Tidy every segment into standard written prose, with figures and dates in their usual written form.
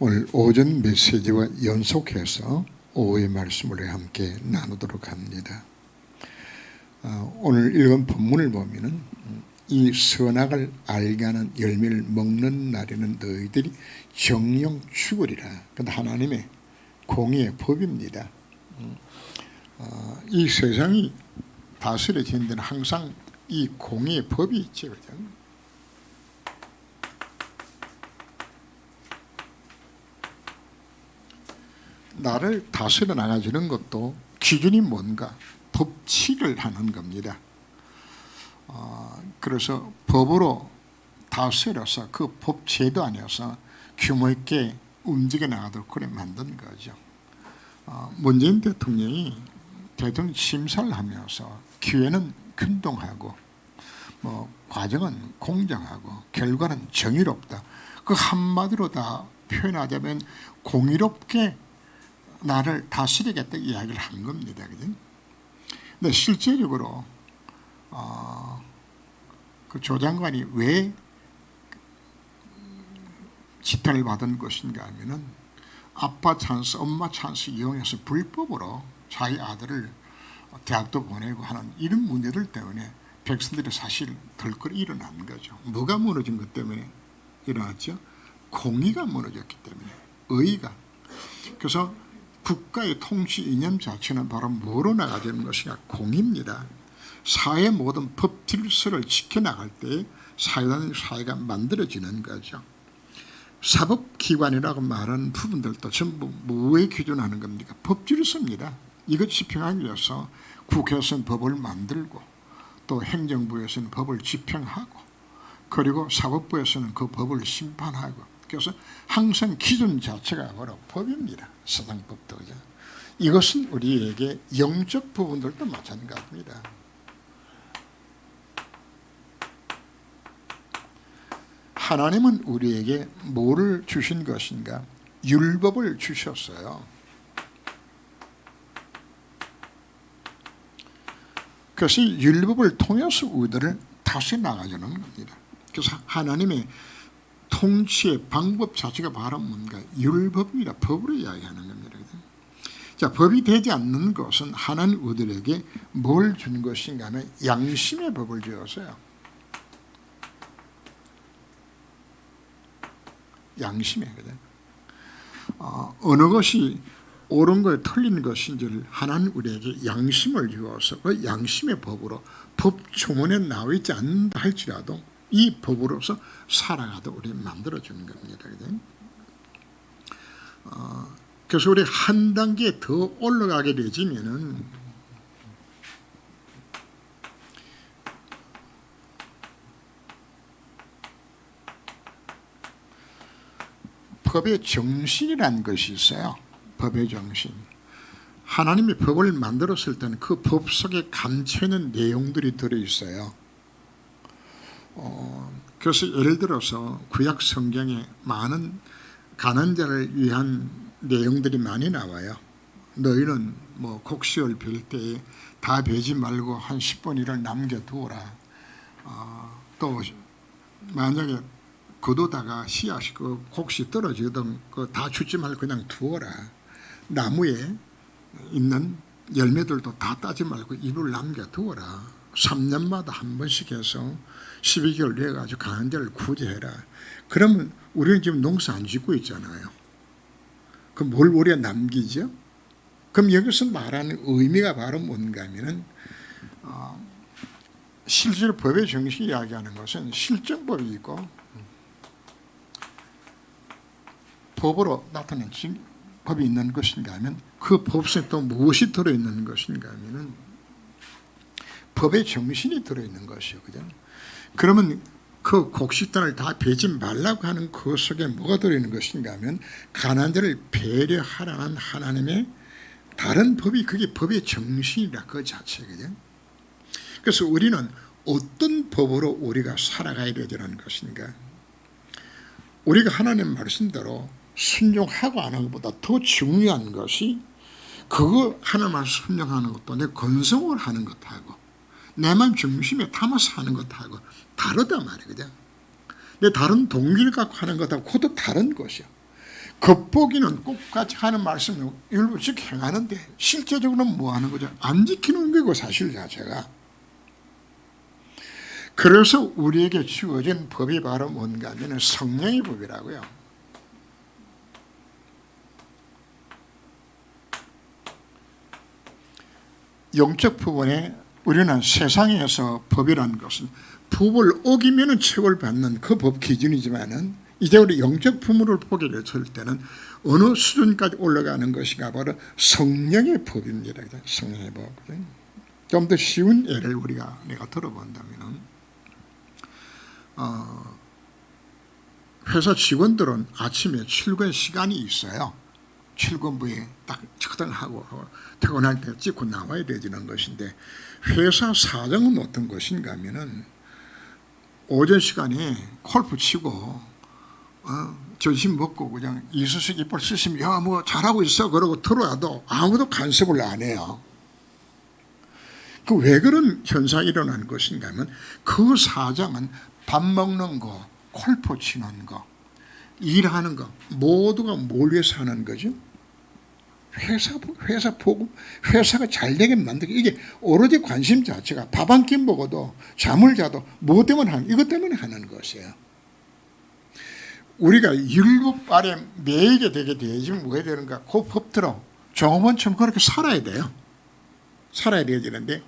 오늘 오전 메시지와 연속해서 오후의 말씀을 함께 나누도록 합니다. 오늘 읽은 본문을 보면은 이 선악을 알게 하는 열매를 먹는 날에는 너희들이 정령 죽으리라. 그런데 하나님의 공의의 법입니다. 이 세상이 다스려지는 데는 항상 이 공의의 법이 있지, 그죠? 나를 다스려 나가주는 것도 기준이 뭔가? 법칙을 하는 겁니다. 그래서 법으로 다스려서 그 법 제도 안에서 규모 있게 움직여 나가도록 그래 만든 거죠. 문재인 대통령이 대통령 심사를 하면서 기회는 균등하고 과정은 공정하고 결과는 정의롭다. 그 한마디로 다 표현하자면 공의롭게 나를 다스리겠다 이야기를 한 겁니다. 그죠? 근데 실제적으로 그 조 장관이 왜 지탄을 받은 것인가 하면은 아빠 찬스, 엄마 찬스 이용해서 불법으로 자기 아들을 대학도 보내고 하는 이런 문제들 때문에 백성들이 사실 덜컥 일어난 거죠. 뭐가 무너진 것 때문에 일어났죠? 공의가 무너졌기 때문에, 의의가. 그래서 국가의 통치 이념 자체는 바로 뭐로 나가자는 것이냐? 공의입니다. 사회 모든 법 질서를 지켜나갈 때 사회가 만들어지는 거죠. 사법기관이라고 말하는 부분들도 전부 뭐에 기준하는 겁니까? 법 질서입니다. 이것 집행하기 위해서 국회에서는 법을 만들고 또 행정부에서는 법을 집행하고 그리고 사법부에서는 그 법을 심판하고, 그래서 항상 기준 자체가 바로 법입니다. 사상법도. 이것은 우리에게 영적 부분들도 마찬가지입니다. 하나님은 우리에게 뭐를 주신 것인가? 율법을 주셨어요. 그래서 율법을 통해서 우리들을 다시 나가주는 겁니다. 그래서 하나님의 통치의 방법 자체가 바로 뭔가? 율법입니다. 법으로 이야기하는 겁니다. 자, 법이 되지 않는 것은 하나님 우리들에게 뭘 준 것인가 하면 양심의 법을 주었어요. 양심의, 그죠? 어느 것이 옳은 것에 틀린 것인지를 하나님 우리에게 양심을 주어서 그 양심의 법으로 법 조문에 나와 있지 않는다 할지라도 이 법으로서 살아가도 우리 만들어주는 겁니다. 그래서 우리 한 단계 더 올라가게 되지면은 법의 정신이라는 것이 있어요. 법의 정신. 하나님이 법을 만들었을 때는 그 법 속에 감춰있는 내용들이 들어있어요. 그래서 예를 들어서 구약 성경에 많은 가난자를 위한 내용들이 많이 나와요. 너희는 곡식을 빌 때에 다 베지 말고 한 10분의 1을 남겨두어라. 또 만약에 거두다가 씨앗이 그 곡식 떨어지든 다 주지 말고 그냥 두어라. 나무에 있는 열매들도 다 따지 말고 입을 남겨두어라. 3년마다 한 번씩 해서 12개월 내가지고 가난 자를 구제해라. 그러면 우리는 지금 농사 안 짓고 있잖아요. 그럼 뭘 우리가 남기죠? 그럼 여기서 말하는 의미가 바로 뭔가 하면은 실제로 법의 정신이 이야기하는 것은 실정법이 있고 법으로 나타낸 법이 있는 것인가 하면 그 법 속에 또 무엇이 들어있는 것인가 하면은 법의 정신이 들어있는 것이요. 그죠? 그러면 그 곡식단을 다 베지 말라고 하는 그 속에 뭐가 들어있는 것인가 하면 가난한 자를 배려하라는 하나님의 다른 법이, 그게 법의 정신이라 그 자체거든요. 그래서 우리는 어떤 법으로 우리가 살아가야 되는 것인가? 우리가 하나님 말씀대로 순종하고 안 하는 것보다 더 중요한 것이 그거 하나님 말씀 순종하는 것도 내 건성을 하는 것하고 내 마음 중심에 담아서 하는 것하고 다르단 말이거든. 내 다른 동기를 갖고 하는 것하고 그것도 다른 것이야. 겉보기는 똑같이 하는 말씀을 일부씩 행하는데 실제적으로는 뭐 하는 거죠? 안 지키는 거고 사실 자체가. 그래서 우리에게 주어진 법이 바로 뭔가 하면 성령의 법이라고요. 영적 부분에 우리는 세상에서 법이라는 것은 법을 어기면 처벌받는 그 법 기준이지만은 이제 우리 영적 부분을 보게 됐을 때는 어느 수준까지 올라가는 것인가 바로 성령의 법입니다. 성령의 법. 좀 더 쉬운 예를 내가 들어본다면은 회사 직원들은 아침에 출근 시간이 있어요. 출근부에 딱 처등하고 퇴근할 때 찍고 나와야 되는 것인데 회사 사정은 어떤 것인가 하면은 오전 시간에 골프 치고 점심 먹고 그냥 이쑤시개 이빨 쓰시면 야 뭐 잘하고 있어 그러고 들어와도 아무도 간섭을 안 해요. 그 왜 그런 현상이 일어나는 것인가 하면 그 사장은 밥 먹는 거, 골프 치는 거, 일하는 거 모두가 뭘 위해서 하는 거죠? 회사 보고 회사가 잘 되게 만들기 이게 오로지 관심 자체가 밥 한 끼 먹어도 잠을 자도 뭐 때문에 하는 이것 때문에 하는 것이에요. 우리가 율법발에 매이게 되게 되어지면 뭐 해야 되는가? 그 법대로 종업원처럼 그렇게 살아야 돼요. 살아야 되어지는데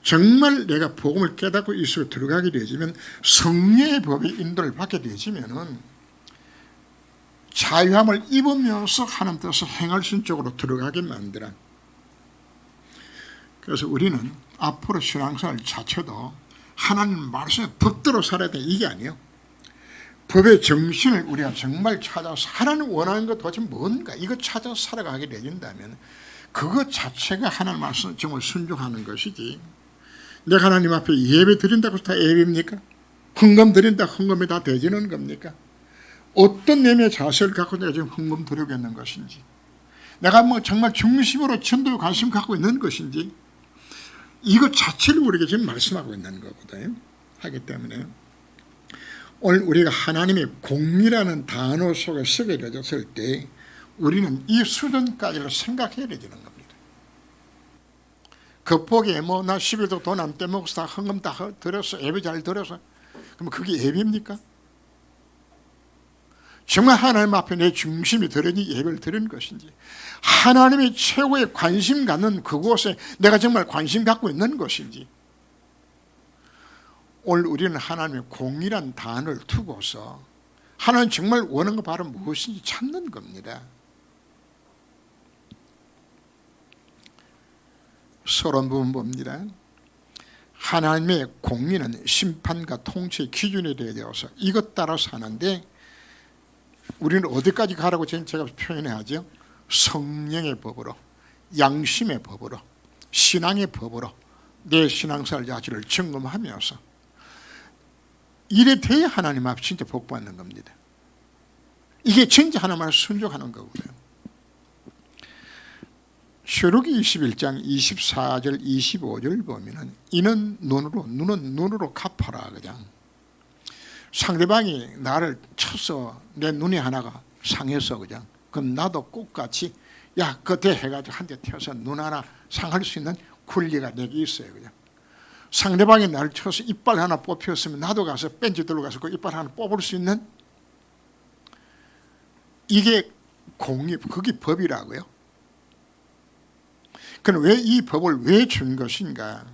정말 내가 복음을 깨닫고 이 속에 들어가게 되어지면 성령의 법의 인도를 받게 되어지면은 자유함을 입으면서 하나님 뜻을 행할 수 있는 쪽으로 들어가게 만들어. 그래서 우리는 앞으로 신앙생활 자체도 하나님 말씀의 법대로 살아야 돼. 이게 아니에요. 법의 정신을 우리가 정말 찾아서 하나님 원하는 것 도대체 뭔가 이거 찾아서 살아가게 되진다면 그것 자체가 하나님 말씀 정말 순종하는 것이지. 내가 하나님 앞에 예배 드린다고 다 예배입니까? 헌금 드린다 헌금이 다 되지는 겁니까? 어떤 내면의 자세를 갖고 내가 지금 헌금 드리고 있는 것인지, 내가 뭐 정말 중심으로 전도에 관심 갖고 있는 것인지, 이것 자체를 우리에게 지금 말씀하고 있는 거거든요. 하기 때문에 오늘 우리가 하나님의 공의라는 단어 속에 쓰게 되었을 때 우리는 이 수준까지를 생각해야 되는 겁니다. 겉보기에 뭐 나 11조 돈 안 떼먹어서 다 헌금 다 드렸어, 예배 잘 드려서, 그럼 그게 예배입니까? 정말 하나님 앞에 내 중심이 들으니 예배를 드리는 것인지, 하나님의 최고의 관심 갖는 그곳에 내가 정말 관심 갖고 있는 것인지, 오늘 우리는 하나님의 공의란 단어를 두고서 하나님 정말 원하는 거 바로 무엇인지 찾는 겁니다. 서론 부분 봅니다. 하나님의 공의는 심판과 통치의 기준이 되어서 이것 따라 사는데 우리는 어디까지 가라고 제가 표현해야죠? 성령의 법으로, 양심의 법으로, 신앙의 법으로 내 신앙생활 자체를 점검하면서 이래 돼야 하나님 앞에 진짜 복받는 겁니다. 이게 진짜 하나님 앞에 순종하는 거거든요. 신명기 21장 24절 25절 보면은 이는 눈은 눈으로 갚아라. 그냥 상대방이 나를 쳐서 내 눈이 하나가 상해서 그냥 그럼 나도 똑같이 야 그때 해가지고 한 대 튀어서 눈 하나 상할 수 있는 권리가 내게 있어요. 그냥 상대방이 나를 쳐서 이빨 하나 뽑혔으면 나도 가서 벤치 들고 가서 그 이빨 하나 뽑을 수 있는, 이게 공의, 그게 법이라고요. 그럼 왜 이 법을 왜 준 것인가?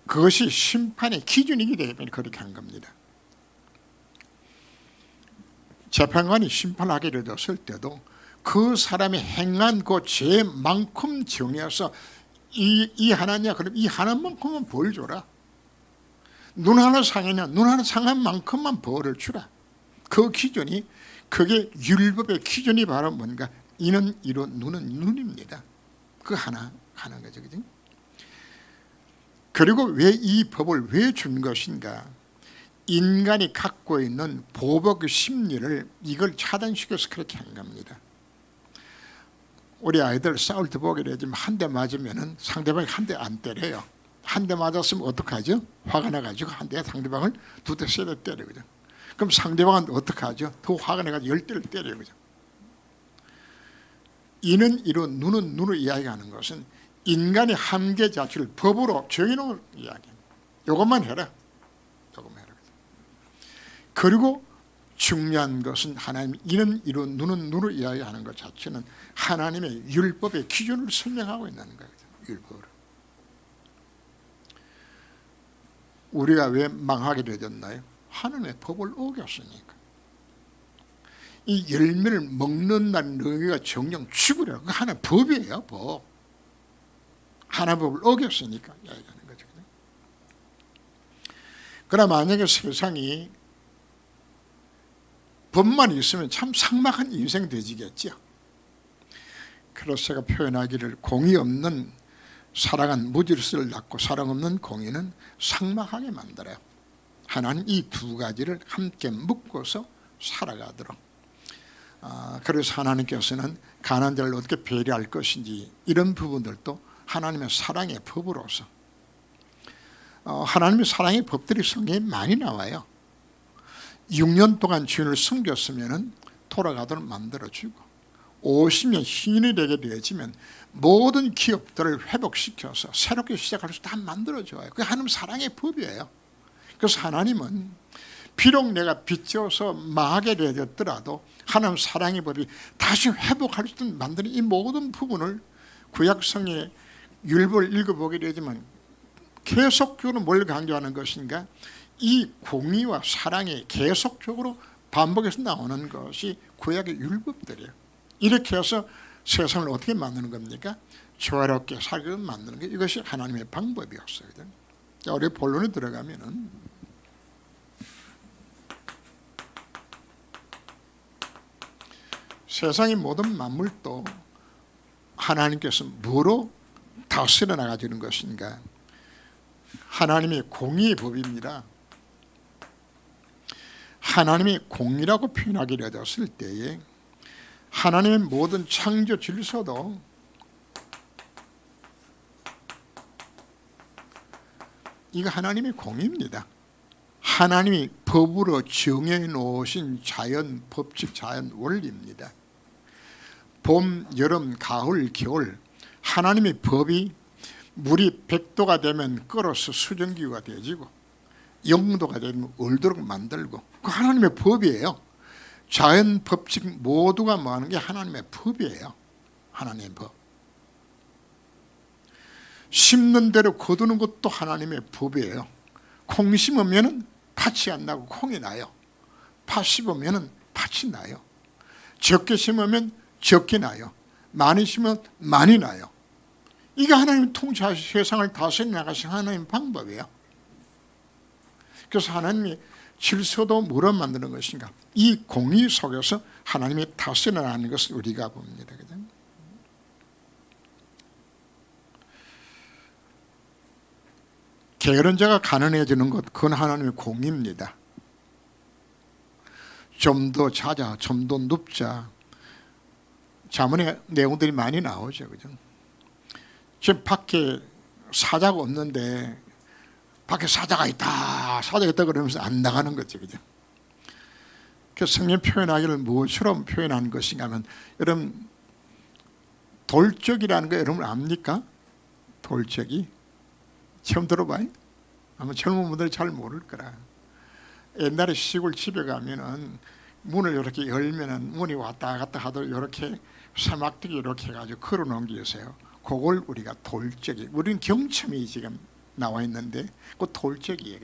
그것이 심판의 기준이기 때문에 그렇게 한 겁니다. 재판관이 심판하게 되었을 때도 그 사람이 행한 그 죄만큼 정해서 이 하나냐, 그럼 이 하나만큼만 벌 줘라. 눈 하나 상했냐, 눈 하나 상한 만큼만 벌을 주라. 그 기준이, 그게 율법의 기준이 바로 뭔가, 이는 이로 눈은 눈입니다. 그 하나 하는 거죠. 그죠? 그리고 왜 이 법을 왜 준 것인가? 인간이 갖고 있는 보복 심리를 이걸 차단시켜서 그렇게 한 겁니다. 우리 아이들 싸울 때 보게 되지만 한 대 맞으면 상대방이 한 대 안 때려요. 한 대 맞았으면 어떡하죠? 화가 나가지고 한 대 상대방을 두 대 세 대 때리거든. 그럼 상대방은 어떻게 하죠? 더 화가 내가지고 열대를 때려요. 그죠? 이는 이로 눈은 눈으로 이야기하는 것은 인간의 한계 자체를 법으로 정해놓은 이야기입니다. 이것만 해라. 이것만 해라. 그리고 중요한 것은 하나님 이는 이로 눈은 눈으로 이야기하는 것 자체는 하나님의 율법의 기준을 설명하고 있는 거예요. 율법으로. 우리가 왜 망하게 되었나요? 하나님의 법을 어겼으니까. 이 열매를 먹는다는 너희가 정령 죽으려. 그 하나의 법이에요. 법. 하나의 법을 어겼으니까 이야기하는 거죠. 그러나 만약에 세상이 법만 있으면 참 삭막한 인생 되지겠죠. 그래서 제가 표현하기를 공의 없는 사랑은 무질서를 낳고 사랑 없는 공의는 삭막하게 만들어요. 하나님 이 두 가지를 함께 묶어서 살아가도록. 그래서 하나님께서는 가난한 자를 어떻게 배려할 것인지 이런 부분들도 하나님의 사랑의 법으로서 하나님의 사랑의 법들이 성경에 많이 나와요. 6년 동안 주인을 섬겼으면 돌아가도록 만들어주고 50년 신인이 되게 되어지면 모든 기업들을 회복시켜서 새롭게 시작할 수 다 만들어줘요. 그게 하나님 사랑의 법이에요. 그래서 하나님은 비록 내가 빚져서 망하게 되었더라도 하나님 사랑의 법이 다시 회복할 수 있도록 만드는 이 모든 부분을 구약성의 율법을 읽어보게 되지만 계속적으로 뭘 강조하는 것인가? 이 공의와 사랑이 계속적으로 반복해서 나오는 것이 구약의 율법들이에요. 이렇게 해서 세상을 어떻게 만드는 겁니까? 조화롭게 살게 만드는 게 이것이 하나님의 방법이었어요. 자, 우리 본론에 들어가면은 세상의 모든 만물도 하나님께서 뭐로 다스려 나가주는 것인가? 하나님의 공의의 법입니다. 하나님의 공의라고 표현하게 되었을 때에 하나님의 모든 창조 질서도 이거 하나님의 공의입니다. 하나님이 법으로 정해 놓으신 자연 법칙, 자연 원리입니다. 봄, 여름, 가을, 겨울 하나님의 법이 물이 100도가 되면 끓어서 수증기가 되어지고 0도가 되면 얼도록 만들고 그 하나님의 법이에요. 자연 법칙 모두가 뭐하는 게 하나님의 법이에요. 하나님의 법. 심는 대로 거두는 것도 하나님의 법이에요. 콩 심으면 팥이 안 나고 콩이 나요. 팥 심으면 팥이 나요. 적게 심으면 적게 나요. 많이 심으면 많이 나요. 이게 하나님 통치하시 세상을 다스려 나가신 하나님 방법이에요. 그래서 하나님이 질서도 뭐로 만드는 것인가? 이 공의 속에서 하나님이 다스려 나가는 것을 우리가 봅니다. 게으른 자가 가난해지는 것, 그건 하나님의 공의입니다. 좀 더 자자, 좀 더 눕자. 자문의 내용들이 많이 나오죠. 그죠? 지금 밖에 사자가 없는데 밖에 사자가 있다, 사자가 있다 그러면서 안 나가는 거죠. 그죠? 그래서 성경 표현하기를 무엇처럼 표현한 것인가 하면, 여러분 돌적이라는 거 여러분 압니까? 돌적이 처음 들어봐요? 아마 젊은 분들이 잘 모를 거라. 옛날에 시골 집에 가면은 문을 이렇게 열면은 문이 왔다 갔다 하도록 이렇게 사막대기 이렇게 해가지고 걸어 놓은 게 있어요. 그걸 우리가 돌적이, 우리는 경첨이 지금 나와 있는데 그 돌적이에요.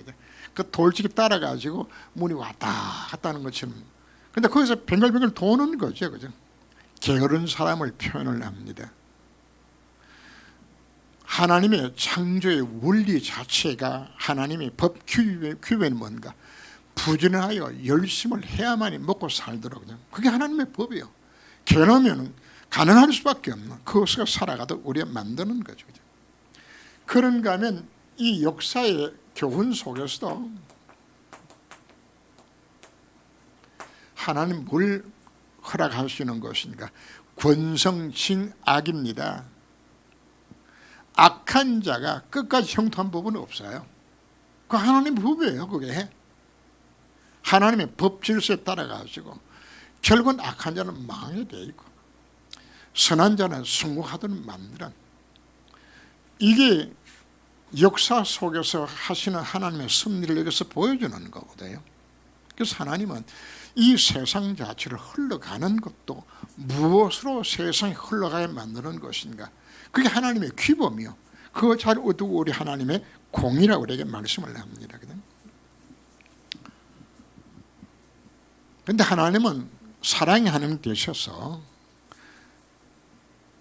그 돌적이 따라가지고 문이 왔다 갔다 하는 것처럼. 근데 거기서 뱅글뱅글 도는 거죠. 그죠? 게으른 사람을 표현을 합니다. 하나님의 창조의 원리 자체가 하나님의 법 규범은 뭔가? 부지런하여 열심을 해야만이 먹고 살도록. 그게 하나님의 법이에요. 게으르면 가난할 수밖에 없는, 그것을 살아가도록 우리가 만드는 거죠. 그런가 하면 이 역사의 교훈 속에서도 하나님 뭘 허락하시는 것인가? 권성징악입니다. 악한 자가 끝까지 형통한 법은 없어요. 그 하나님 법이에요. 그게 하나님의 법 질서에 따라가지고 결국은 악한 자는 망하게 돼 있고 선한 자는 성공하도록 만드는, 이게 역사 속에서 하시는 하나님의 섭리를 여기서 보여주는 거거든요. 그래서 하나님은 이 세상 자체를 흘러가는 것도 무엇으로 세상이 흘러가게 만드는 것인가, 그게 하나님의 규범이요. 그거 잘 두고 우리 하나님의 공이라고 우리에게 말씀을 합니다. 그런데 하나님은 사랑의 하나님 되셔서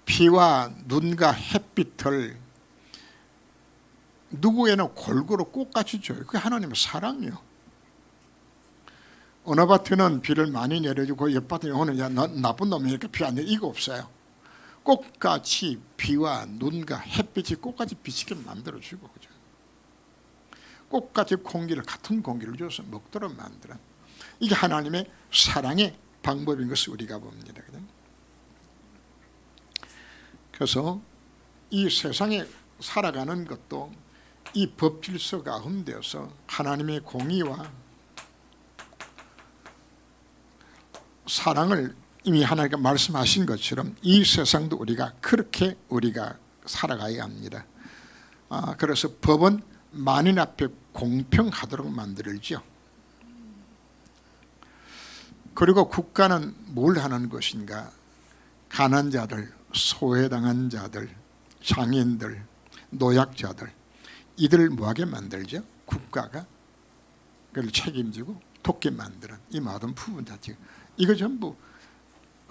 비와 눈과 햇빛을 누구에는 골고루 꽃같이 줘요. 그게 하나님의 사랑이요. 어느 밭에는 비를 많이 내려주고 옆 밭에 오늘 나쁜 놈이 이렇게 비 안 내려, 이거 없어요. 꽃같이 비와 눈과 햇빛이 꽃같이 비치게 만들어주고, 그죠? 꽃같이 공기를, 같은 공기를 줘서 먹도록 만드는, 이게 하나님의 사랑의 방법인 것을 우리가 봅니다. 그래서 이 세상에 살아가는 것도 이 법질서 가운데서 하나님의 공의와 사랑을 이미 하나님께 말씀하신 것처럼 이 세상도 우리가 그렇게 우리가 살아가야 합니다. 그래서 법은 만인 앞에 공평하도록 만들죠. 그리고 국가는 뭘 하는 것인가? 가난한 자들, 소외당한 자들, 장애인들, 노약자들, 이들을 뭐하게 만들죠? 국가가 그걸 책임지고 돕게 만드는 이 모든 부분 자체가, 이거 전부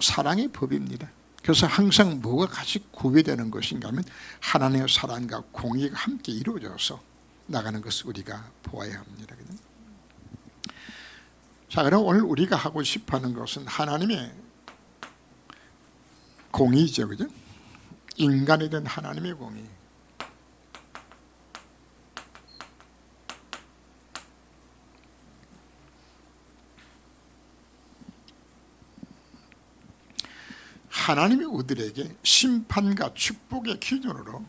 사랑의 법입니다. 그래서 항상 뭐가 같이 구비되는 것인가 하면 하나님의 사랑과 공의가 함께 이루어져서 나가는 것을 우리가 보아야 합니다. 자, 그럼 오늘 우리가 하고 싶어하는 것은 하나님의 공의죠, 그죠? 인간이 된 하나님의 공의. 하나님이 우리에게 심판과 축복의 기준으로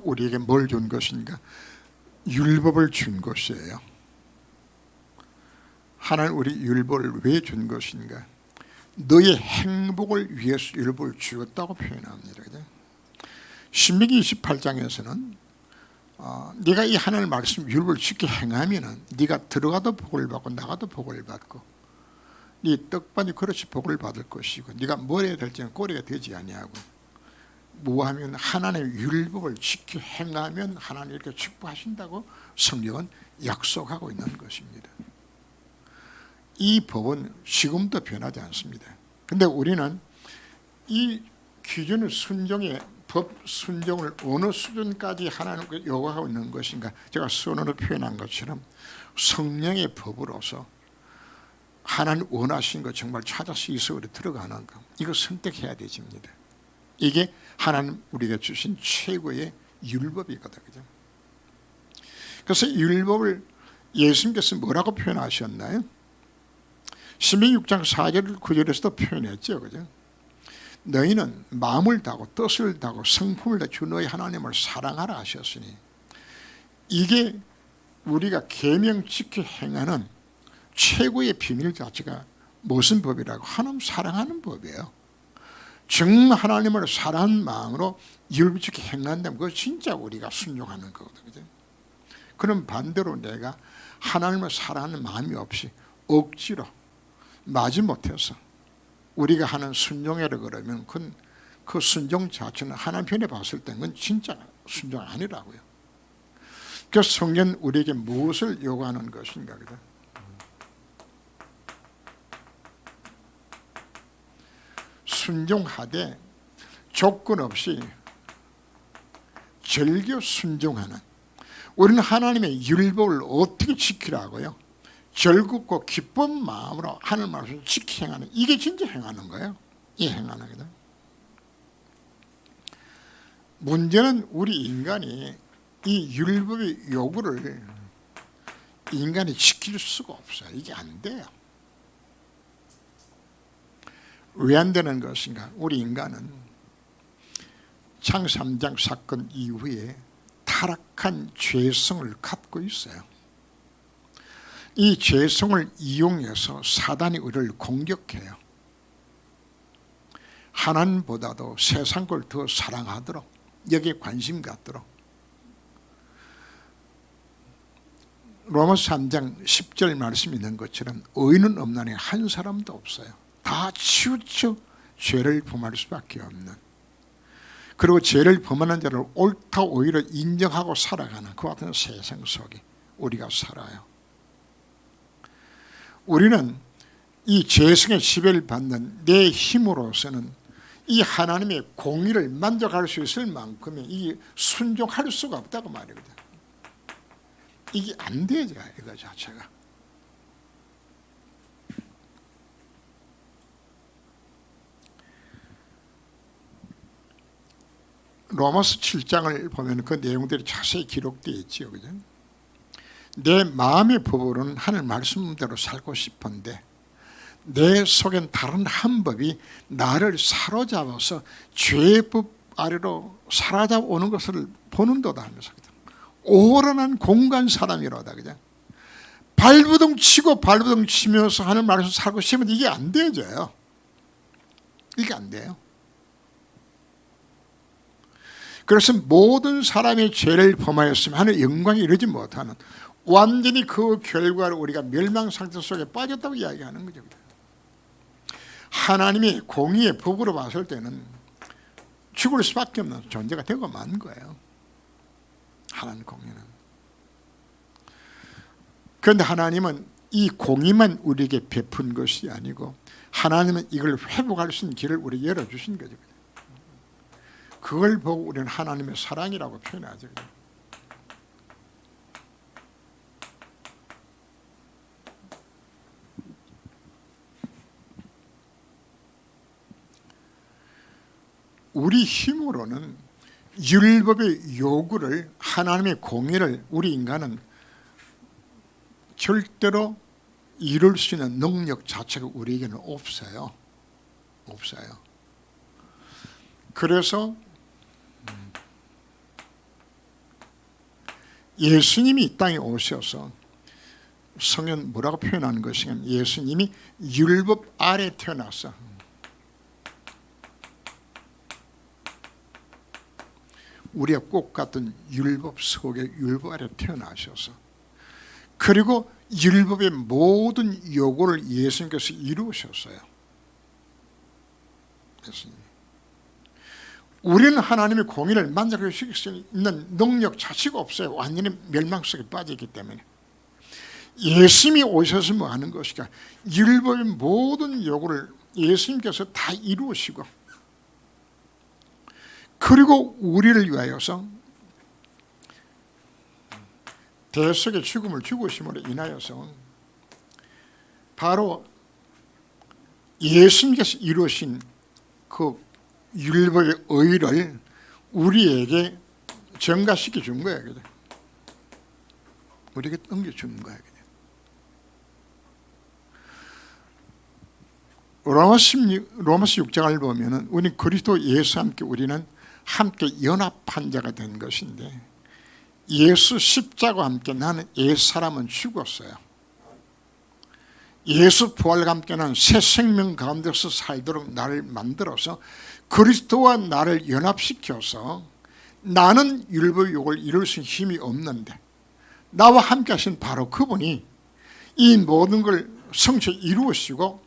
우리에게 뭘 준 것인가? 율법을 준 것이에요. 하나님 우리 율법을 왜 준 것인가? 너의 행복을 위해서 율법을 주었다고 표현합니다. 신명기 28장에서는 네가 이 하나님의 말씀 율법을 지켜 행하면 네가 들어가도 복을 받고 나가도 복을 받고 네 떡반이 그릇이 복을 받을 것이고 네가 뭘 해야 될지는 꼬리가 되지 아니하고, 뭐하면 하나님의 율법을 지켜 행하면 하나님 이렇게 축복하신다고 성경은 약속하고 있는 것입니다. 이 법은 지금도 변하지 않습니다. 그런데 우리는 이 기준을 순종해, 법 순종을 어느 수준까지 하나님께 요구하고 있는 것인가? 제가 선언으로 표현한 것처럼 성령의 법으로서 하나님 원하신 것 정말 찾아서 이 속으로 들어가는 것, 이거 선택해야 되집니다. 이게 하나님 우리가 주신 최고의 율법이거든요. 그래서 율법을 예수님께서 뭐라고 표현하셨나요? 신명기 6장 4절 9절에서도 표현했죠, 그죠? 너희는 마음을 다하고 뜻을 다하고 성품을 다해 주 너희 하나님을 사랑하라 하셨으니, 이게 우리가 계명 지켜 행하는 최고의 비밀 자체가 무슨 법이라고? 하나님 사랑하는 법이에요. 정말 하나님을 사랑하는 마음으로 율법 지켜 행한다면 그거 진짜 우리가 순종하는 거거든요. 그럼 반대로 내가 하나님을 사랑하는 마음이 없이 억지로 마지못해서 우리가 하는 순종이라 그러면 그 순종 자체는 하나님 편에 봤을 때는 그건 진짜 순종 아니라고요. 그래서 성경은 우리에게 무엇을 요구하는 것인가? 순종하되 조건 없이 즐겨 순종하는, 우리는 하나님의 율법을 어떻게 지키라고요? 즐겁고 기쁜 마음으로 하나님 말씀을 지키 행하는, 이게 진짜 행하는 거예요. 이 행하는 거다. 문제는 우리 인간이 이 율법의 요구를 인간이 지킬 수가 없어요. 이게 안 돼요. 왜 안 되는 것인가? 우리 인간은 창세 3장 사건 이후에 타락한 죄성을 갖고 있어요. 이 죄성을 이용해서 사단이 우리를 공격해요. 하나님보다도 세상 걸 더 사랑하도록, 여기에 관심 갖도록. 로마서 3장 10절 말씀이 있는 것처럼 의인은 없나니 한 사람도 없어요. 다 치우쳐 죄를 범할 수밖에 없는, 그리고 죄를 범하는 자를 옳다 오히려 인정하고 살아가는 그 같은 세상 속에 우리가 살아요. 우리는 이 죄성의 지배를 받는 내 힘으로서는 이 하나님의 공의를 만족할 수 있을 만큼의 이 순종할 수가 없다고 말이거든. 이게 안 되죠, 이거 자체가. 로마서 7장을 보면 그 내용들이 자세히 기록되어 있지요, 그죠? 내 마음의 법으로는 하늘 말씀대로 살고 싶은데 내 속엔 다른 한 법이 나를 사로잡아서 죄의 법 아래로 사로잡아 오는 것을 보는도다 하면서 오란한 공간 사람이로다, 그죠? 발부둥 치고 발부둥 치면서 하는 말에서 살고 싶으면 이게 안 되죠. 이게 안 돼요. 그래서 모든 사람의 죄를 범하였으면 하는 영광에 이르지 못하는, 완전히 그 결과로 우리가 멸망 상태 속에 빠졌다고 이야기하는 거죠. 하나님이 공의의 법으로 봤을 때는 죽을 수밖에 없는 존재가 되고 만 거예요, 하나님 공의는. 그런데 하나님은 이 공의만 우리에게 베푼 것이 아니고 하나님은 이걸 회복할 수 있는 길을 우리 열어주신 거죠. 그걸 보고 우리는 하나님의 사랑이라고 표현하죠. 우리 힘으로는 율법의 요구를, 하나님의 공의를 우리 인간은 절대로 이룰 수 있는 능력 자체가 우리에게는 없어요. 없어요. 그래서 예수님이 이 땅에 오셔서, 성경 뭐라고 표현하는 것이냐면 예수님이 율법 아래 태어나서 우리가 꼭 같은 율법 속에 율법 아래 태어나셔서, 그리고 율법의 모든 요구를 예수님께서 이루셨어요. 예수님. 우리는 하나님의 공의를 만족시킬 수 있는 능력 자체가 없어요. 완전히 멸망 속에 빠졌기 때문에. 예수님이 오셔서 뭐 하는 것이까, 율법의 모든 요구를 예수님께서 다 이루시고, 그리고 우리를 위하여서 대속의 죽음을 죽으심으로 인하여서 바로 예수님께서 이루신 그 율법의 의를 우리에게 전가시켜 준 거야. 우리에게 넘겨준 거야. 로마서 6장을 보면은 우리 그리스도 예수와 함께 우리는 함께 연합한 자가 된 것인데, 예수 십자가와 함께 나는 옛사람은 죽었어요. 예수 부활과 함께 나는 새 생명 가운데서 살도록 나를 만들어서 그리스도와 나를 연합시켜서, 나는 율법의 요구를 이룰 수 있는 힘이 없는데 나와 함께 하신 바로 그분이 이 모든 걸 성취 이루시고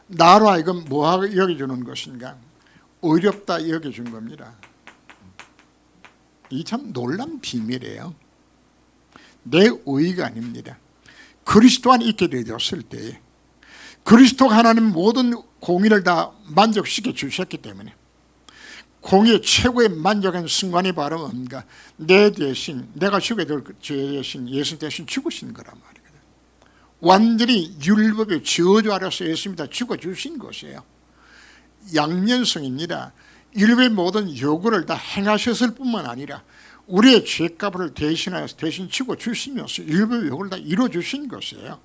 나로 하여금 뭐하고 여겨주는 것인가? 어렵다 여겨준 겁니다. 이 참 놀라운 비밀이에요. 내 의의가 아닙니다. 그리스도 안에 있게 되었을 때에 그리스도가 하나님 모든 공의를 다 만족시켜 주셨기 때문에, 공의의 최고의 만족한 순간이 바로 뭔가, 내 대신, 내가 죽게 될 죄 대신 예수 대신 죽으신 거란 말이거든요. 완전히 율법의 저주 아래서 예수님이 다 죽어주신 것이에요. 양면성입니다. 율법의 모든 요구를 다 행하셨을 뿐만 아니라 우리의 죄값을 대신하여서 대신 죽어주시면서 율법의 요구를 다 이루어주신 것이에요.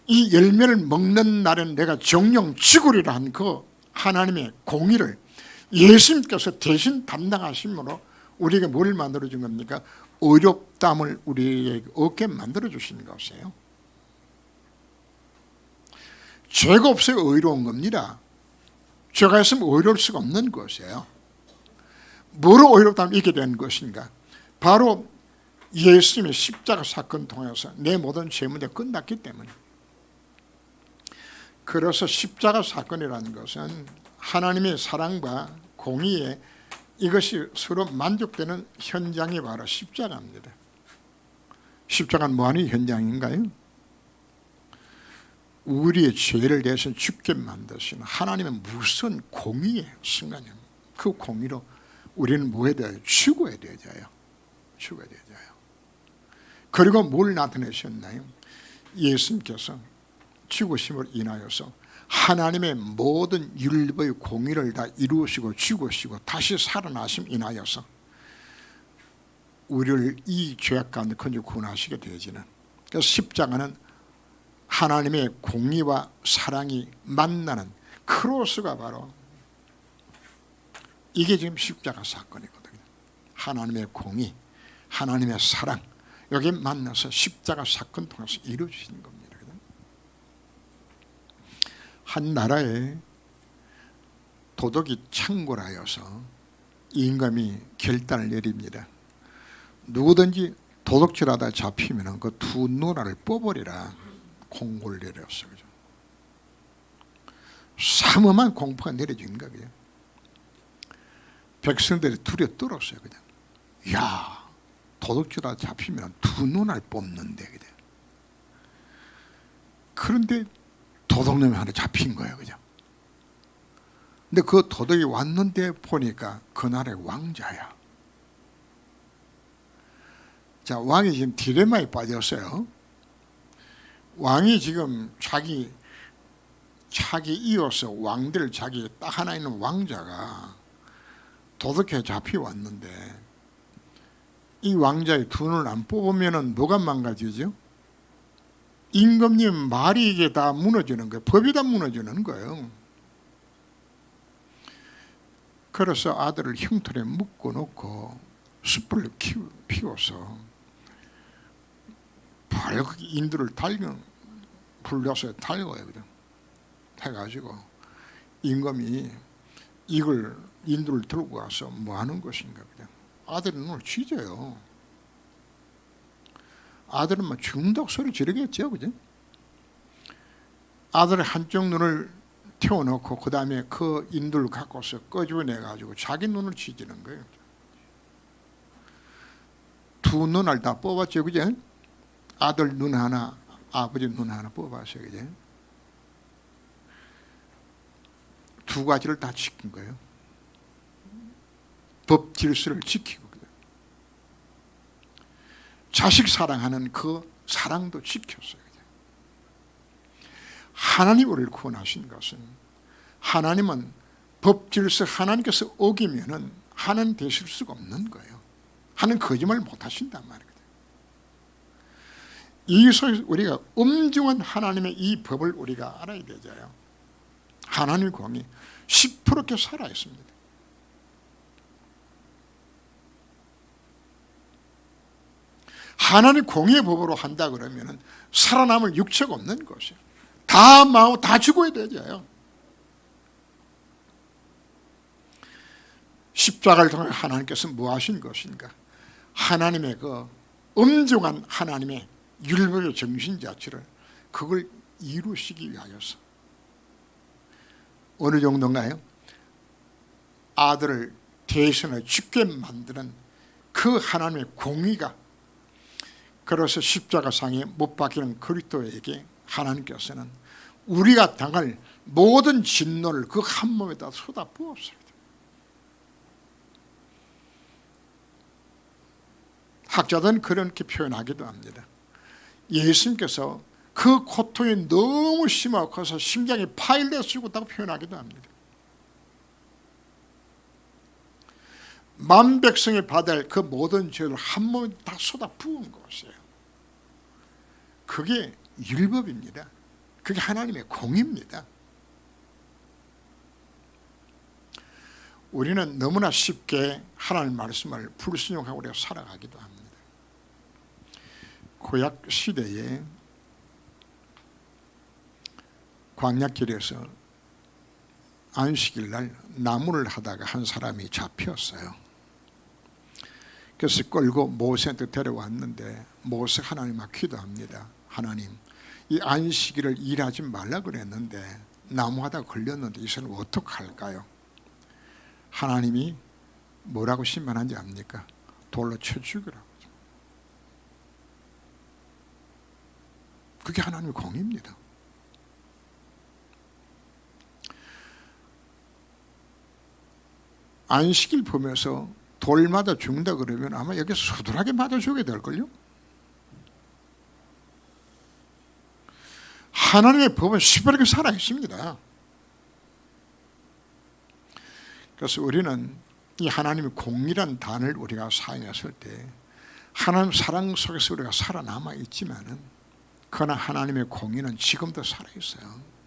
이 열매를 먹는 날은 내가 정령 죽으리라 한 그 하나님의 공의를 예수님께서 대신 담당하심으로 우리에게 뭘 만들어준 겁니까? 의롭담을 우리에게 얻게 만들어주시는 것이에요. 죄가 없어야 의로운 겁니다. 죄가 있으면 의로울 수가 없는 것이에요. 뭐로 의롭다면 이게 된 것인가? 바로 예수님의 십자가 사건 통해서 내 모든 죄 문제 끝났기 때문에. 그래서 십자가 사건이라는 것은 하나님의 사랑과 공의에 이것이 서로 만족되는 현장이 바로 십자가입니다. 십자가는 뭐하는 현장인가요? 우리의 죄를 대신 죽게 만드시는 하나님의 무슨 공의의 순간이에요. 그 공의로 우리는 뭐 해야 돼요? 죽어야 되잖아요. 죽어야 되잖아요. 그리고 뭘 나타내셨나요? 예수님께서 죽으심을 인하여서 하나님의 모든 율법의 공의를 다 이루시고 죽으시고 다시 살아나심 인하여서 우리를 이 죄악 가운데 건져 구원하시게 되어지는, 그래서 십자가는 하나님의 공의와 사랑이 만나는 크로스가 바로 이게 지금 십자가 사건이거든요. 하나님의 공의, 하나님의 사랑, 여기 만나서 십자가 사건 통해서 이루어지는 겁니다. 한 나라에 도덕이 창궐하여서 임금이 결단을 내립니다. 누구든지 도덕질하다 잡히면 그 두 누나를 뽑으리라 공고를 내렸어요. 삼엄한 공포가 내려진 거예요. 백성들이 두려워 떨었어요. 그냥. 야, 도덕질하다 잡히면 두 누나를 뽑는데. 그냥. 그런데 도둑놈이 하나 잡힌 거예요. 그냥. 근데 그 도둑이 왔는데 보니까 그 나라의 왕자야. 자, 왕이 지금 딜레마에 빠졌어요. 왕이 지금 자기 이어서 왕들 자기 딱 하나 있는 왕자가 도둑에 잡혀왔는데 이 왕자의 두 눈을 안 뽑으면 뭐가 망가지죠? 임금님 말이 이게 다 무너지는 거예요. 법이 다 무너지는 거예요. 그래서 아들을 흉터에 묶어놓고 숯불을 피워서 바로 인두를 불려서 달궈요. 해가지고 임금이 이걸 인두를 들고 와서 뭐 하는 것인가. 그냥 아들의 눈을 쥐져요. 아들은 막 죽는다고 소리 지르겠죠. 그죠? 아들의 한쪽 눈을 태워놓고 그 다음에 그 인두를 갖고서 끄집어내가지고 자기 눈을 쥐지는 거예요. 두 눈을 다 뽑았죠. 그죠? 아들 눈 하나, 아버지 눈 하나 뽑았어요. 그죠? 두 가지를 다 지킨 거예요. 법 질서를 지키고 자식 사랑하는 그 사랑도 지켰어요. 하나님 우리를 구원하신 것은, 하나님은 법 질서 하나님께서 어기면은 하나님 되실 수가 없는 거예요. 하나님 거짓말 못 하신단 말이거든요. 여기서 우리가 엄중한 하나님의 이 법을 우리가 알아야 되잖아요. 하나님의 공이 10%게 살아있습니다. 하나님 공의의 법으로 한다 그러면 살아남을 육체가 없는 것이에요. 다 마음 다 죽어야 되죠. 십자가를 통해 하나님께서 뭐 하신 것인가? 하나님의 그 엄중한 하나님의 율법의 정신 자체를 그걸 이루시기 위하여서 어느 정도인가요? 아들을 대신에 죽게 만드는 그 하나님의 공의가, 그래서 십자가상에 못 박히는 그리스도에게 하나님께서는 우리가 당할 모든 진노를 그 한 몸에다 쏟아부었습니다. 학자들은 그렇게 표현하기도 합니다. 예수님께서 그 고통이 너무 심하고 커서 심장이 파열돼 죽었다고 표현하기도 합니다. 만 백성이 받을 그 모든 죄를 한 몸에 다 쏟아부은 것이에요. 그게 율법입니다. 그게 하나님의 공의입니다. 우리는 너무나 쉽게 하나님 말씀을 불순종하고 우리가 살아가기도 합니다. 구약 시대에 광야길에서 안식일 날 나무를 하다가 한 사람이 잡혔어요. 그래서 끌고 모세한테 데려왔는데 모세 하나님 앞에 기도합니다. 하나님, 이 안식일을 일하지 말라 그랬는데 나무하다 걸렸는데 이 사람 어떡할까요? 하나님이 뭐라고 심판한지 압니까? 돌로 쳐 죽이라고. 그게 하나님의 공의입니다. 안식일 보면서 돌 맞아 죽는다 그러면 아마 여기 수두하게 맞아 죽게 될걸요. 하나님의 법은 시퍼렇게 살아있습니다. 그래서 우리는 이 하나님의 공의란 단어를 우리가 사용했을 때 하나님 사랑 속에서 우리가 살아남아 있지만은 그러나 하나님의 공의는 지금도 살아있어요.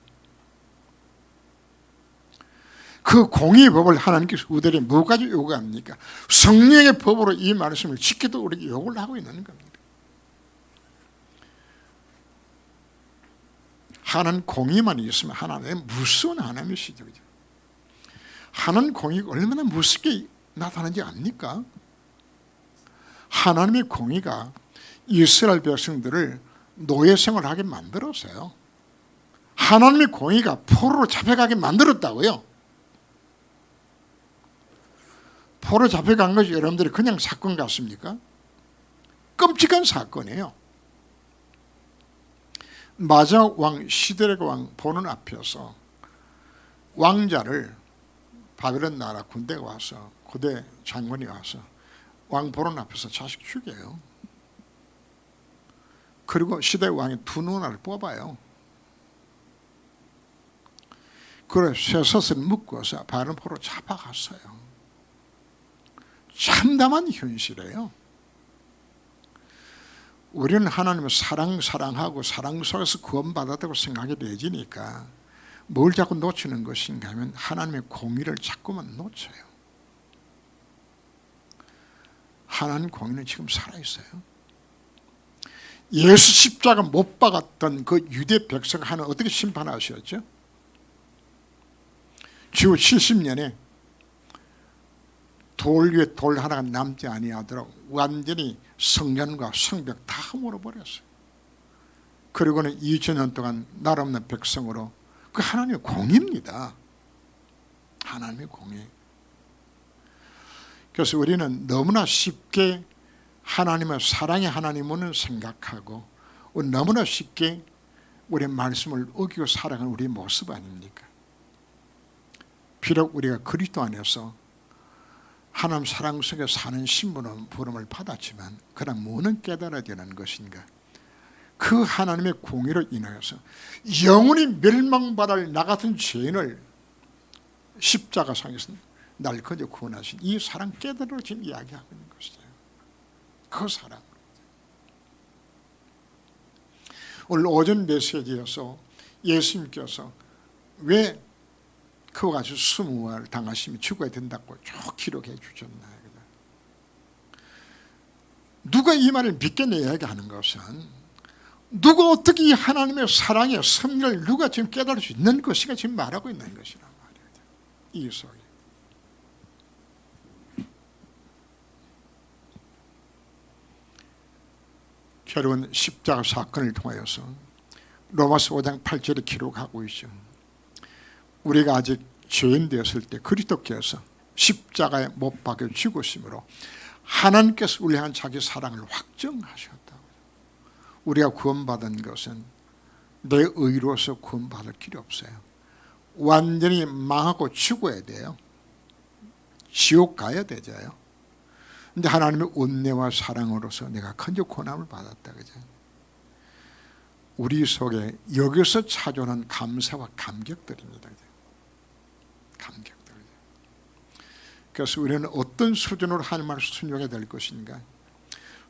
그 공의의 법을 하나님께서 우리에게 뭐까지 요구합니까? 성령의 법으로 이 말씀을 지켜도 우리에게 요구를 하고 있는 겁니다. 하나님 공의만 있으면 하나님은 무서운 하나님이시죠. 하나님 공의가 얼마나 무섭게 나타나는지 압니까? 하나님의 공의가 이스라엘 백성들을 노예생활을 하게 만들었어요. 하나님의 공의가 포로로 잡혀가게 만들었다고요. 포로 잡혀간 것이 여러분들이 그냥 사건 같습니까? 끔찍한 사건이에요. 마지막 왕 시드락 왕 보는 앞에서 왕자를 바벨론 나라 군대가 와서 고대 장군이 와서 왕 보는 앞에서 자식 죽여요. 그리고 시드락 왕이 두 누나를 뽑아요. 그래 쇠섯을 묶어서 바벨론 포로 잡아갔어요. 참담한 현실이에요. 우리는 하나님을 사랑하고 사랑 속에서 구원받았다고 생각이 되지니까 뭘 자꾸 놓치는 것인가 하면 하나님의 공의를 자꾸만 놓쳐요. 하나님 공의는 지금 살아있어요. 예수 십자가 못 박았던 그 유대 백성 하나 어떻게 심판하셨죠? 주후 70년에 돌 위에 돌 하나가 남지 아니하도록 완전히 성전과 성벽 다 물어버렸어요. 그리고는 2000년 동안 나라 없는 백성으로 그 하나님의 공의입니다. 하나님의 공의. 그래서 우리는 너무나 쉽게 하나님의 사랑의 하나님은 생각하고 너무나 쉽게 우리의 말씀을 어기고 살아가는 우리의 모습 아닙니까? 비록 우리가 그리스도 안에서 하나님 사랑 속에 사는 신분은 부름을 받았지만 그러나 뭐는 깨달아야 되는 것인가? 그 하나님의 공의로 인하여서 영원히 멸망받을 나 같은 죄인을 십자가상에서 날 거저 구원하신 이 사랑 깨달아 지금 이야기하고 있는 것이죠. 그 사랑. 오늘 오전 메시지에서 예수님께서 왜 그와 같이 수모를 당하시면 죽어야 된다고 쭉 기록해 주셨나요? 누가 이 말을 믿겠냐 하는 것은 누가 어떻게 이 하나님의 사랑의 섭리를 누가 지금 깨달을 수 있는 것인가 지금 말하고 있는 것이란 말이에요. 이 속에 결국은 십자가 사건을 통하여서 로마서 5장 8절에 기록하고 있죠. 우리가 아직 죄인 되었을 때 그리스도께서 십자가에 못 박혀 죽으심으로 하나님께서 우리 향한 자기 사랑을 확정하셨다. 우리가 구원받은 것은 내 의로서 구원받을 길이 없어요. 완전히 망하고 죽어야 돼요. 지옥 가야 되잖아요. 근데 하나님의 은혜와 사랑으로서 내가 큰저 고난을 받았다. 그죠? 우리 속에 여기서 찾아오는 감사와 감격들입니다. 감격들. 그래서 우리는 어떤 수준으로 하나님을 순종해야 될 것인가?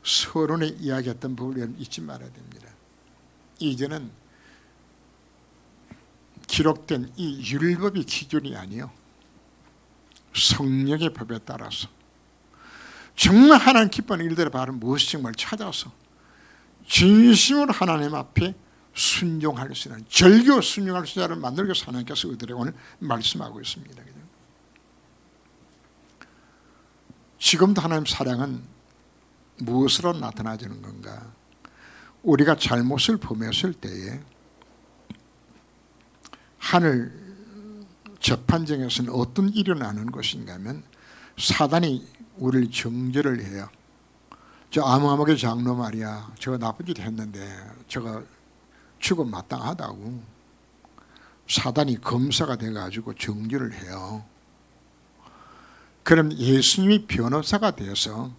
서론에 이야기했던 부분을 잊지 말아야 됩니다. 이제는 기록된 이 율법이 기준이 아니요. 성령의 법에 따라서 정말 하나님 기뻐하는 일들을 바로 무엇이 정말 찾아서 진심으로 하나님 앞에 순종할 수 있는, 절교 순종할 수 있는 자를 만들기 위해서 하나님께서 우리들에게 오늘 말씀하고 있습니다. 지금도 하나님 사랑은 무엇으로 나타나지는 건가? 우리가 잘못을 범했을 때에 하늘 재판정에서는 어떤 일이 일어나는 것인가 하면 사단이 우리를 정죄를 해요. 저 아무아무개 장로 말이야, 저거 나쁜 짓 했는데 저거 죽음 마땅하다고 사단이 검사가 돼가지고 정죄를 해요. 그럼 예수님이 변호사가 되어서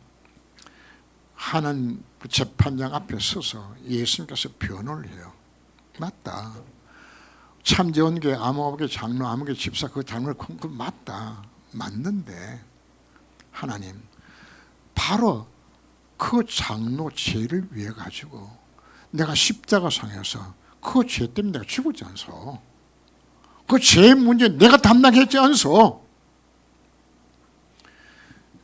하나님 재판장 앞에 서서 예수님께서 변호를 해요. 맞다. 참재원교회 아무개 장로 아무개 집사 그 장로를 그 맞다. 맞는데 하나님 바로 그 장로 죄를 위해 가지고 내가 십자가상에서 그 죄 때문에 내가 죽었지 않소. 그 죄의 문제 내가 담당했지 않소.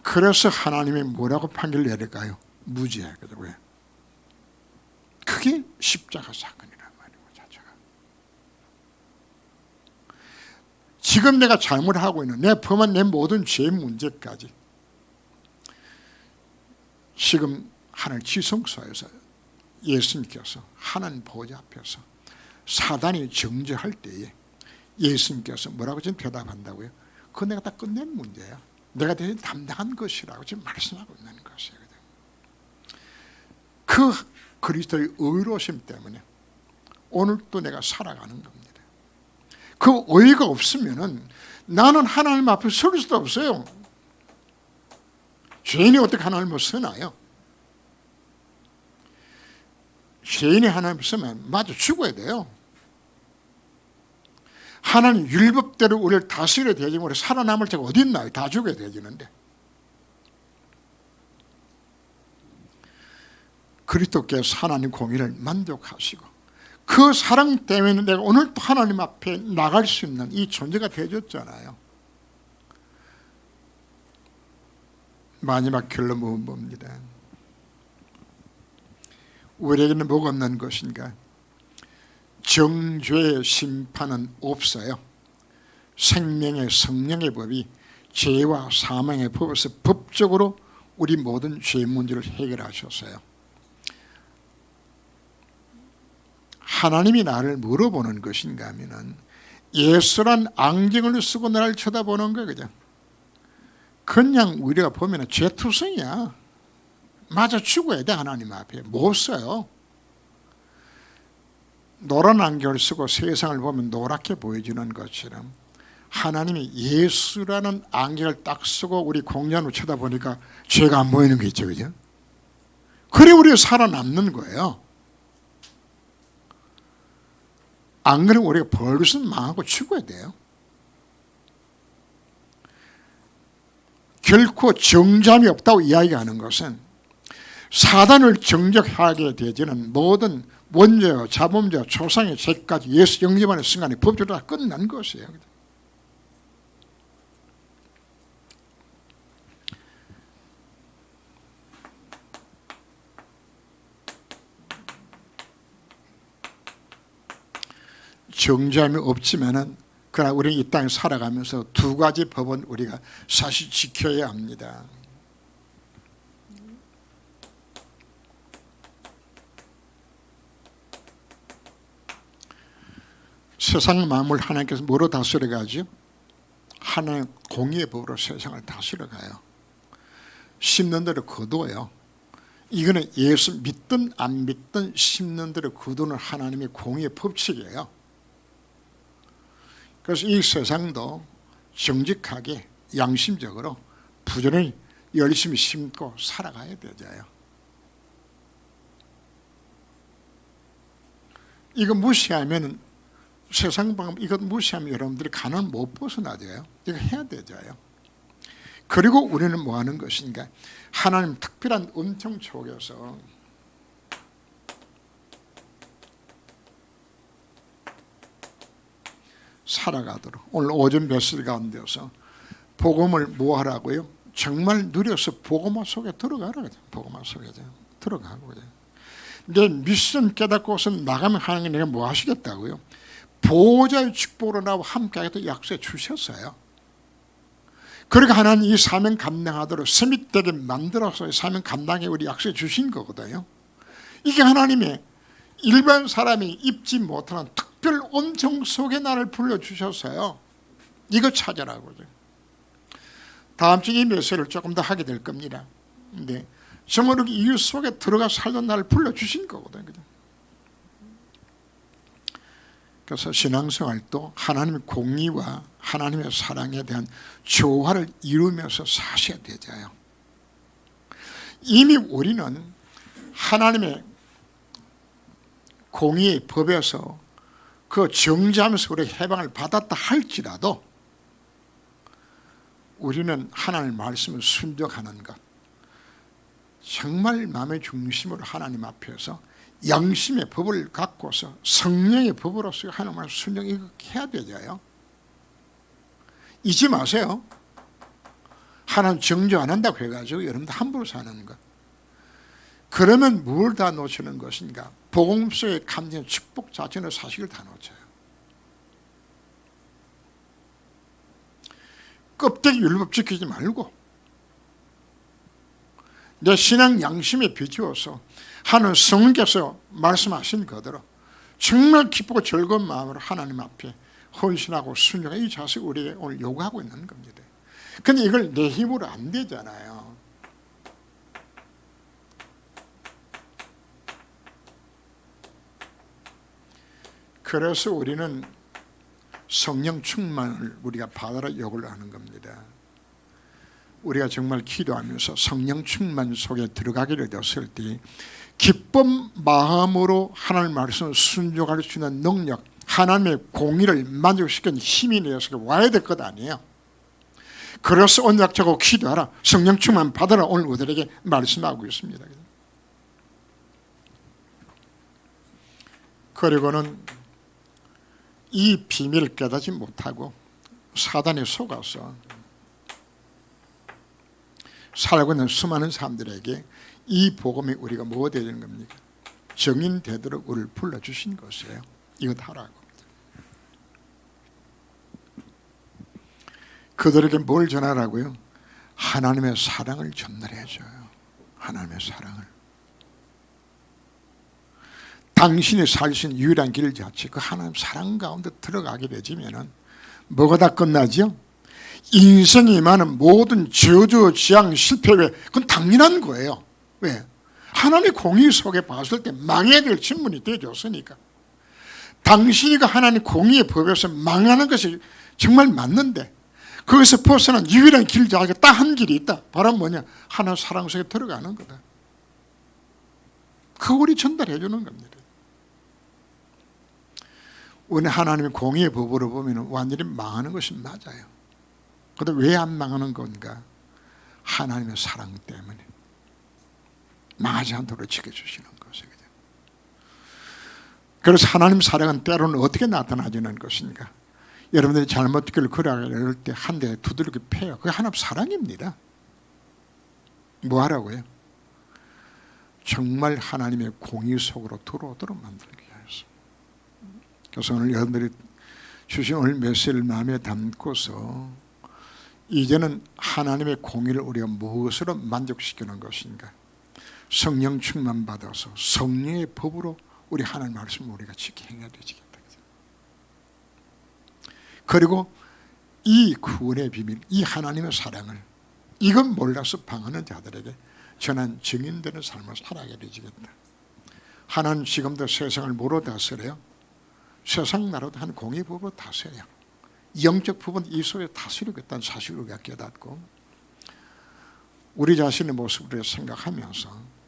그래서 하나님이 뭐라고 판결을 내릴까요? 무죄. 왜? 그게 십자가 사건이란 말이고 자체가. 지금 내가 잘못을 하고 있는 내 범한 내 모든 죄의 문제까지 지금 하늘 지성소에서 예수님께서 하나님 보좌 앞에서 사단이 정죄할 때에 예수님께서 뭐라고 지금 대답한다고요? 그거 내가 다 끝낸 문제야. 내가 대신 담당한 것이라고 지금 말씀하고 있는 것이거든. 그 그리스도의 의로우심 때문에 오늘도 내가 살아가는 겁니다. 그 의가 없으면은 나는 하나님 앞에 설 수도 없어요. 죄인이 어떻게 하나님 앞에 서나요? 죄인이 하나님 앞에 서면 마저 죽어야 돼요. 하나님 율법대로 우리를 다스려야 되지만 우리 살아남을 자가 어디 있나요? 다 죽어야 되지는데. 그리스도께서 하나님 공의를 만족하시고 그 사랑 때문에 내가 오늘 또 하나님 앞에 나갈 수 있는 이 존재가 되어줬잖아요. 마지막 결론은 뭡니다. 우리에게는 뭐가 없는 것인가? 정죄의 심판은 없어요. 생명의 성령의 법이 죄와 사망의 법에서 법적으로 우리 모든 죄 문제를 해결하셨어요. 하나님이 나를 물어보는 것인가 하면은 예수란 안경을 쓰고 나를 쳐다보는 거예요. 그냥 우리가 보면 죄투성이야. 맞아 죽어야 돼. 하나님 앞에 못 써요. 노란 안경을 쓰고 세상을 보면 노랗게 보여지는 것처럼 하나님이 예수라는 안경을 딱 쓰고 우리 공연을 쳐다보니까 죄가 안 보이는 게 있죠. 그죠? 그래 우리가 살아남는 거예요. 안 그러면 우리가 벌써 망하고 죽어야 돼요. 결코 정잠이 없다고 이야기하는 것은 사단을 정적하게 되지는 모든 원죄와 자범죄와 초상의 죄까지 예수 영접하는 순간에 법적으로 다 끝난 것이에요. 정죄함이 없지만은 그러나 우리는 이 땅에 살아가면서 두 가지 법은 우리가 사실 지켜야 합니다. 세상 만물 하나님께서 뭐로 다스려 가죠? 하나님 공의의 법으로 세상을 다스려 가요. 심는 대로 거두어요. 이거는 예수 믿든 안 믿든 심는 대로 거두는 하나님의 공의의 법칙이에요. 그래서 이 세상도 정직하게 양심적으로 부지런히 열심히 심고 살아가야 되잖아요. 이거 무시하면 세상 방법 이것 무시하면 여러분들이 가난을 못 벗어나져요. 이거 해야 되잖아요. 그리고 우리는 뭐 하는 것인가? 하나님 특별한 음성 속에서 살아가도록 오늘 오전 메시지 가운데서 복음을 뭐 하라고요? 정말 누려서 복음화 속에 들어가라고. 복음화 속에 들어가고. 내 미션 깨닫고서 나가면 하나님 내가 뭐 하시겠다고요? 보호자의 축복으로 나와 함께하겠다 약속해 주셨어요. 그러니까 하나님 이 사명 감당하도록 세밋되게 만들어서 사명 감당해 우리 약속해 주신 거거든요. 이게 하나님의 일반 사람이 입지 못하는 특별 온정 속에 나를 불러주셨어요. 이거 찾아라고. 다음 주에 이 메시지를 조금 더 하게 될 겁니다. 근데 정말 이유 속에 들어가 살던 나를 불러주신 거거든요. 그래서 신앙생활도 하나님의 공의와 하나님의 사랑에 대한 조화를 이루면서 사셔야 되잖아요. 이미 우리는 하나님의 공의의 법에서 그 정죄하면서 우리 해방을 받았다 할지라도 우리는 하나님의 말씀을 순종하는 것, 정말 마음의 중심으로 하나님 앞에서 양심의 법을 갖고서 성령의 법으로서 하나님 말씀 순종 이거 해야 되죠. 잊지 마세요. 하나님 정죄 안 한다고 해가지고 여러분들 함부로 사는 것. 그러면 뭘 다 놓치는 것인가? 복음 속의 감정 축복 자체의 사실을 다 놓쳐요. 껍데기 율법 지키지 말고 내 신앙 양심에 비추어서 하는 성령께서 말씀하신 그대로 정말 기쁘고 즐거운 마음으로 하나님 앞에 헌신하고 순종하는 이 자세 우리에게 오늘 요구하고 있는 겁니다. 근데 이걸 내 힘으로 안 되잖아요. 그래서 우리는 성령 충만을 우리가 받아라 요구를 하는 겁니다. 우리가 정말 기도하면서 성령 충만 속에 들어가게 되었을 때 기쁜 마음으로 하나님 말씀을 순종할 수 있는 능력, 하나님의 공의를 만족시키는 힘이 내어서 와야 될 것 아니에요. 그래서 오늘 약속하고 기도하라, 성령 충만 받아라 오늘 우리에게 말씀하고 있습니다. 그리고는 이 비밀을 깨닫지 못하고 사단에 속아서 살고 있는 수많은 사람들에게 이 복음이 우리가 뭐가 되야 되는 겁니까? 정인되도록 우리를 불러주신 것이에요. 이거 하라고. 그들에게 뭘 전하라고요? 하나님의 사랑을 전달해줘요. 하나님의 사랑을. 당신이 살 수 있는 유일한 길 자체 그 하나님 사랑 가운데 들어가게 되지면은 뭐가 다 끝나죠? 인생이 많은 모든 저주, 지향, 실패, 그건 당연한 거예요. 왜? 하나님의 공의 속에 봤을 때 망해야 될 질문이 되어줬으니까. 당신이 그 하나님 공의의 법에서 망하는 것이 정말 맞는데 거기서 벗어난 유일한 길 자체가 딱 한 길이 있다. 바로 뭐냐? 하나님 사랑 속에 들어가는 거다. 그거 우리 전달해 주는 겁니다. 오늘 하나님의 공의의 법으로 보면 완전히 망하는 것이 맞아요. 그런데 왜 안 망하는 건가? 하나님의 사랑 때문에 망하지 않도록 지켜주시는 것이거든요. 그래서 하나님 사랑은 때로는 어떻게 나타나지는 것인가? 여러분들이 잘못길을 걸어갈 때 한 대 두드리게 패요. 그게 하나님 사랑입니다. 뭐 하라고요? 정말 하나님의 공의 속으로 들어오도록 만들기 위해서. 그래서 오늘 여러분들이 주신 오늘 메시지를 마음에 담고서 이제는 하나님의 공의를 우리가 무엇으로 만족시키는 것인가? 성령 충만 받아서 성령의 법으로 우리 하나님 말씀을 우리가 지켜 행해야 되겠다. 그리고 이 구원의 비밀, 이 하나님의 사랑을 이건 몰라서 방하는 자들에게 전한 증인되는 삶을 살아가게 되겠다. 하나님 지금도 세상을 뭐로 다스려요? 세상 나라도 한 공의 법으로 다스려요. 영적 부분 이 속에 다스리겠다는 사실을 우리가 깨닫고 우리 자신의 모습을 생각하면서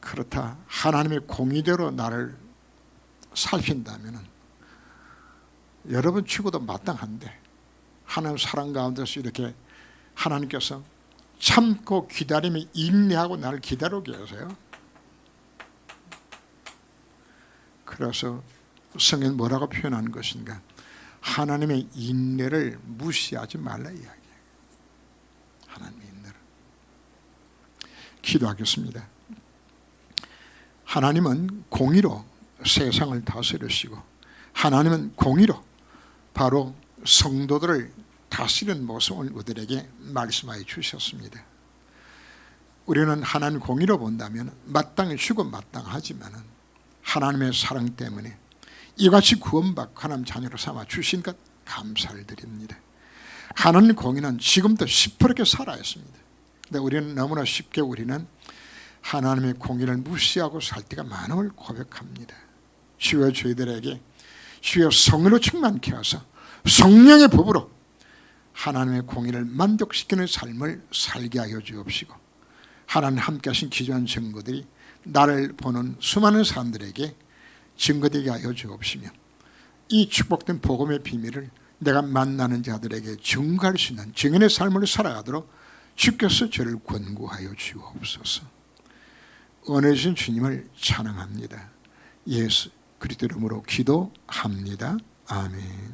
그렇다 하나님의 공의대로 나를 살핀다면 여러분 치고도 마땅한데 하나님 사랑 가운데서 이렇게 하나님께서 참고 기다리며 인내하고 나를 기다리게 하세요. 그래서 성경은 뭐라고 표현하는 것인가? 하나님의 인내를 무시하지 말라 이야기해요. 하나님의 인내를. 기도하겠습니다. 하나님은 공의로 세상을 다스리시고 하나님은 공의로 바로 성도들을 다스리는 모습을 우리에게 말씀하여 주셨습니다. 우리는 하나님 공의로 본다면 마땅히 주고 마땅하지만 하나님의 사랑 때문에 이같이 구원받고 하나님 자녀로 삼아 주신 것 감사를 드립니다. 하나님 공의는 지금도 시퍼렇게 살아있습니다. 근데 우리는 너무나 쉽게 우리는 하나님의 공의를 무시하고 살 때가 많음을 고백합니다. 주여 저희들에게 주여 성으로 충만케 하사 성령의 법으로 하나님의 공의를 만족시키는 삶을 살게 하여 주옵시고 하나님 함께 하신 귀중한 증거들이 나를 보는 수많은 사람들에게 증거되게 하여 주옵시며 이 축복된 복음의 비밀을 내가 만나는 자들에게 증거할 수 있는 증인의 삶을 살아가도록 주께서 저를 권고하여 주옵소서. 은혜주신 주님을 찬양합니다. 예수 그리스도 이름으로 기도합니다. 아멘.